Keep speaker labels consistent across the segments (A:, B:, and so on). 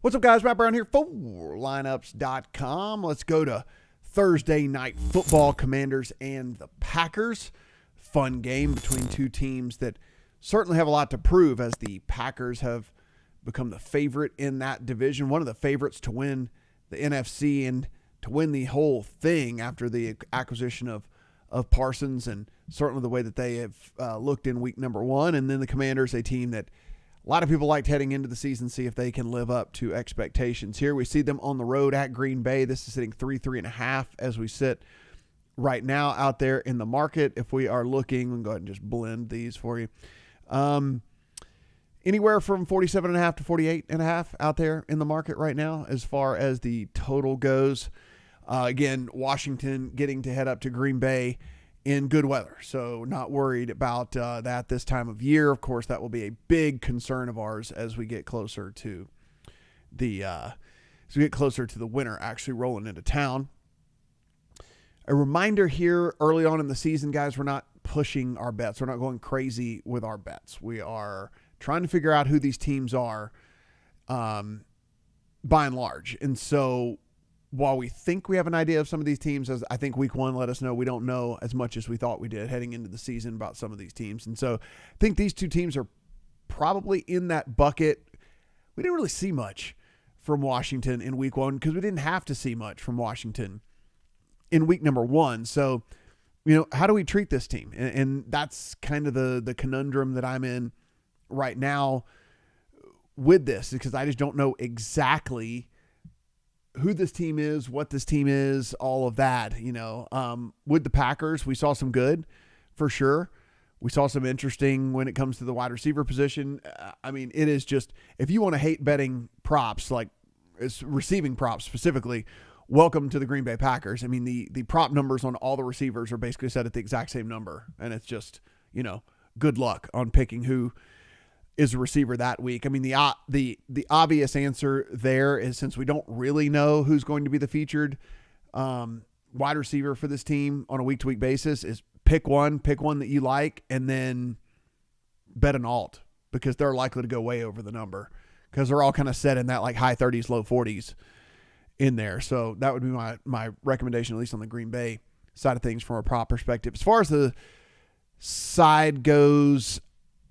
A: What's up, guys? Matt Brown here for lineups.com. Let's go to Thursday night football. Commanders and the Packers. Fun game between two teams that certainly have a lot to prove, as the Packers have become the favorite in that division, one of the favorites to win the NFC and to win the whole thing after the acquisition of Parsons, and certainly the way that they have looked in week number one. And then the Commanders, a team that a lot of people liked heading into the season, see if they can live up to expectations. Here we see them on the road at Green Bay. This is sitting 3.5 as we sit right now out there in the market. If we are looking, we'll go ahead and just blend these for you. Anywhere from 47.5 to 48.5 out there in the market right now as far as the total goes. Again, Washington getting to head up to Green Bay in good weather, so not worried about that this time of year. Of course, that will be a big concern of ours as we get closer to the winter actually rolling into town. A reminder here, early on in the season, guys, we're not pushing our bets. We're not going crazy with our bets. We are trying to figure out who these teams are, by and large. And so, while we think we have an idea of some of these teams, as I think week one let us know, we don't know as much as we thought we did heading into the season about some of these teams. And so I think these two teams are probably in that bucket. We didn't really see much from Washington in week one because we didn't have to see much from Washington in week number one. So, how do we treat this team? And that's kind of the conundrum that I'm in right now with this, because I just don't know exactly who this team is, what this team is, all of that. With the Packers, we saw some good for sure. We saw some interesting when it comes to the wide receiver position. It is just, if you want to hate betting props, like it's receiving props specifically, welcome to the Green Bay Packers. The prop numbers on all the receivers are basically set at the exact same number. And it's just, good luck on picking who is a receiver that week. The obvious answer there is, since we don't really know who's going to be the featured wide receiver for this team on a week-to-week basis, is pick one that you like, and then bet an alt, because they're likely to go way over the number, because they're all kind of set in that like high 30s, low 40s in there. So that would be my recommendation, at least on the Green Bay side of things from a prop perspective. As far as the side goes,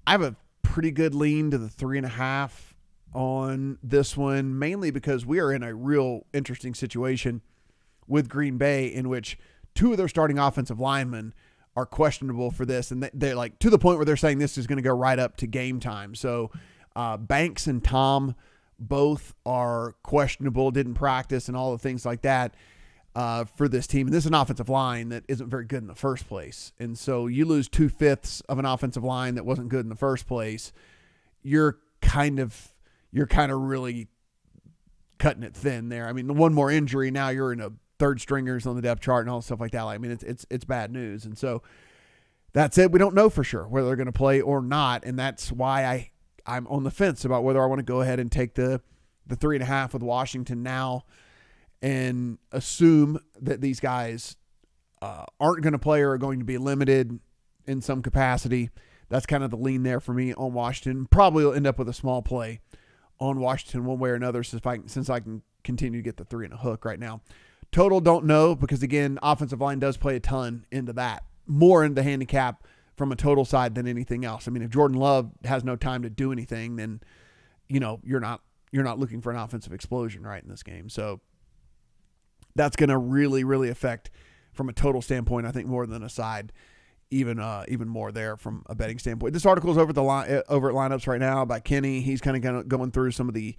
A: I have a pretty good lean to the 3.5 on this one, mainly because we are in a real interesting situation with Green Bay, in which two of their starting offensive linemen are questionable for this. And they're like to the point where they're saying this is going to go right up to game time. So Banks and Tom both are questionable, didn't practice, and all the things like that for this team. And this is an offensive line that isn't very good in the first place. And so you lose 2/5 of an offensive line that wasn't good in the first place. You're kind of really cutting it thin there. One more injury, now you're in a third stringers on the depth chart and all stuff like that. It's bad news. And so that's it. We don't know for sure whether they're going to play or not. And that's why I'm on the fence about whether I want to go ahead and take the 3.5 with Washington now and assume that these guys aren't going to play or are going to be limited in some capacity. That's kind of the lean there for me on Washington. Probably will end up with a small play on Washington one way or another, since I can continue to get the 3 and a hook right now. Total, don't know, because again, offensive line does play a ton into that, more into the handicap from a total side than anything else. If Jordan Love has no time to do anything, then you're not looking for an offensive explosion right in this game. So that's going to really, really affect from a total standpoint, I think, more than a side, even more there from a betting standpoint. This article is over at Lineups right now by Kenny. He's kind of going through some of the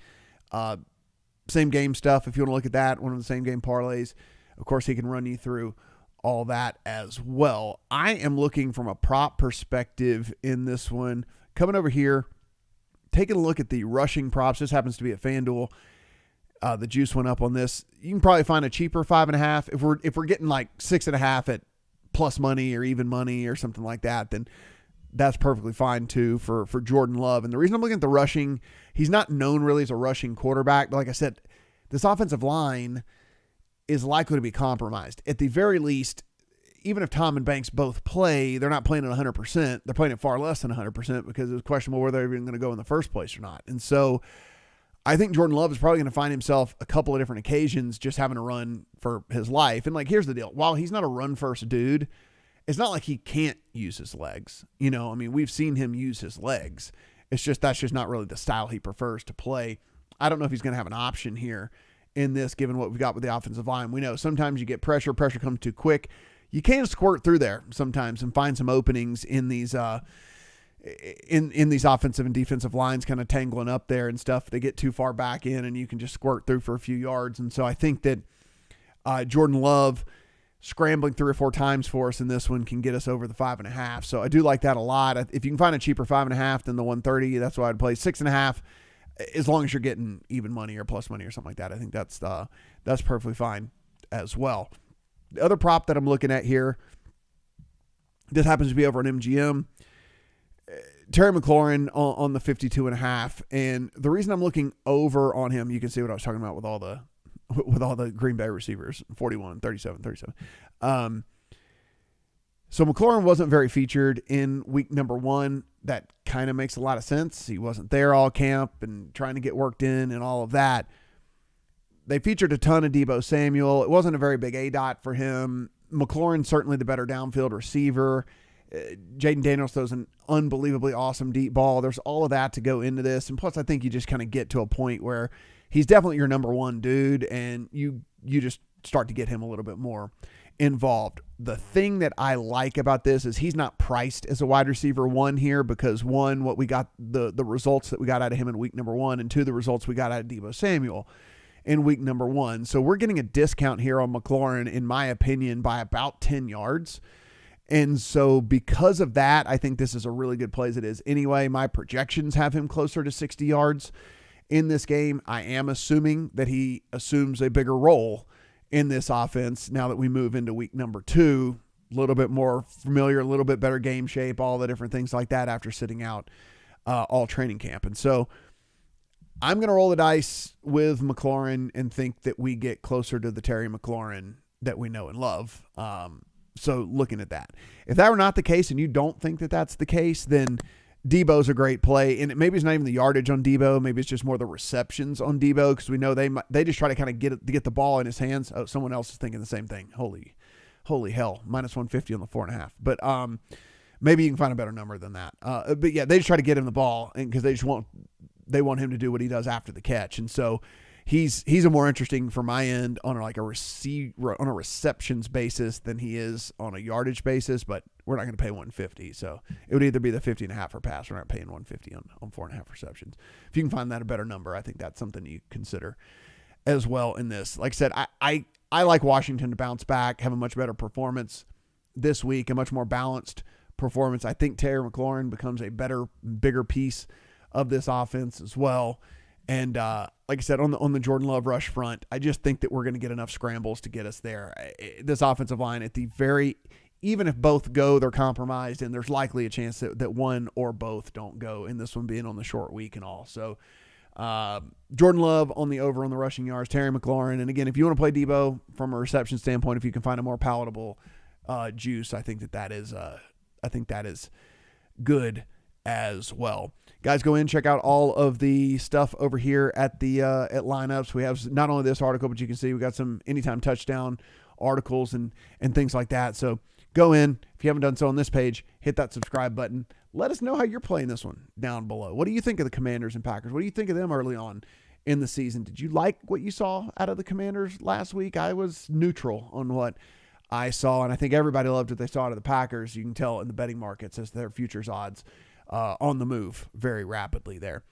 A: same game stuff. If you want to look at that, one of the same game parlays, of course, he can run you through all that as well. I am looking from a prop perspective in this one. Coming over here, taking a look at the rushing props. This happens to be at FanDuel. The juice went up on this. You can probably find a cheaper 5.5. If we're getting like 6.5 at plus money or even money or something like that, then that's perfectly fine too for Jordan Love. And the reason I'm looking at the rushing, he's not known really as a rushing quarterback. But like I said, this offensive line is likely to be compromised. At the very least, even if Tom and Banks both play, they're not playing at 100%. They're playing at far less than 100% because it was questionable whether they're even going to go in the first place or not. And so I think Jordan Love is probably going to find himself a couple of different occasions just having to run for his life. And like, here's the deal. While he's not a run first dude, it's not like he can't use his legs. You know, I mean, we've seen him use his legs. It's just, that's just not really the style he prefers to play. I don't know if he's going to have an option here in this, given what we've got with the offensive line. We know sometimes you get pressure comes too quick. You can squirt through there sometimes and find some openings in these, in these offensive and defensive lines kind of tangling up there and stuff. They get too far back in and you can just squirt through for a few yards. And so I think that Jordan Love scrambling 3 or 4 times for us in this one can get us over the 5.5. So I do like that a lot. If you can find a cheaper 5.5 than the 130, that's why I'd play 6.5, as long as you're getting even money or plus money or something like that. I think that's perfectly fine as well. The other prop that I'm looking at here, this happens to be over on MGM. Terry McLaurin on the 52.5. And the reason I'm looking over on him, you can see what I was talking about with all the Green Bay receivers, 41, 37. So McLaurin wasn't very featured in week number 1. That kind of makes a lot of sense. He wasn't there all camp and trying to get worked in and all of that. They featured a ton of Deebo Samuel. It wasn't a very big ADOT for him. McLaurin certainly the better downfield receiver. Jaden Daniels throws an unbelievably awesome deep ball. There's all of that to go into this. And plus, I think you just kind of get to a point where he's definitely your number 1 dude, and you just start to get him a little bit more involved. The thing that I like about this is he's not priced as a wide receiver 1 here because 1, what we got, the results that we got out of him in week number 1, and 2, the results we got out of Deebo Samuel in week number 1. So we're getting a discount here on McLaurin, in my opinion, by about 10 yards. And so because of that, I think this is a really good play as it is. Anyway, my projections have him closer to 60 yards in this game. I am assuming that he assumes a bigger role in this offense now that we move into week number 2, a little bit more familiar, a little bit better game shape, all the different things like that after sitting out all training camp. And so I'm going to roll the dice with McLaurin and think that we get closer to the Terry McLaurin that we know and love. So looking at that, if that were not the case and you don't think that that's the case, then Deebo's a great play. And maybe it's not even the yardage on Deebo. Maybe it's just more the receptions on Deebo, because we know they just try to kind of get the ball in his hands. Oh, someone else is thinking the same thing. Holy hell, minus 150 on the 4.5. But maybe you can find a better number than that. But yeah, they just try to get him the ball, and because they want him to do what he does after the catch. And so he's a more interesting for my end on a receptions basis than he is on a yardage basis, but we're not going to pay 150. So it would either be the 50.5 or pass. We're not paying 150 on 4.5 receptions. If you can find that a better number, I think that's something you consider as well in this. Like I said, I like Washington to bounce back, have a much better performance this week, a much more balanced performance. I think Terry McLaurin becomes a bigger piece of this offense as well. And like I said, on the Jordan Love rush front, I just think that we're going to get enough scrambles to get us there. This offensive line, even if both go, they're compromised, and there's likely a chance that one or both don't go, in this one being on the short week and all. So Jordan Love on the over on the rushing yards, Terry McLaurin. And again, if you want to play Deebo from a reception standpoint, if you can find a more palatable juice, I think that is good as well. Guys, go in, check out all of the stuff over here at the at lineups. We have not only this article, but you can see we got some anytime touchdown articles and things like that. So go in. If you haven't done so on this page, hit that subscribe button. Let us know how you're playing this one down below. What do you think of the Commanders and Packers? What do you think of them early on in the season? Did you like what you saw out of the Commanders last week? I was neutral on what I saw, and I think everybody loved what they saw out of the Packers. You can tell in the betting markets as their futures odds on the move very rapidly there.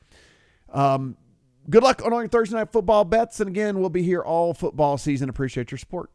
A: Good luck on all your Thursday night football bets. And again, we'll be here all football season. Appreciate your support.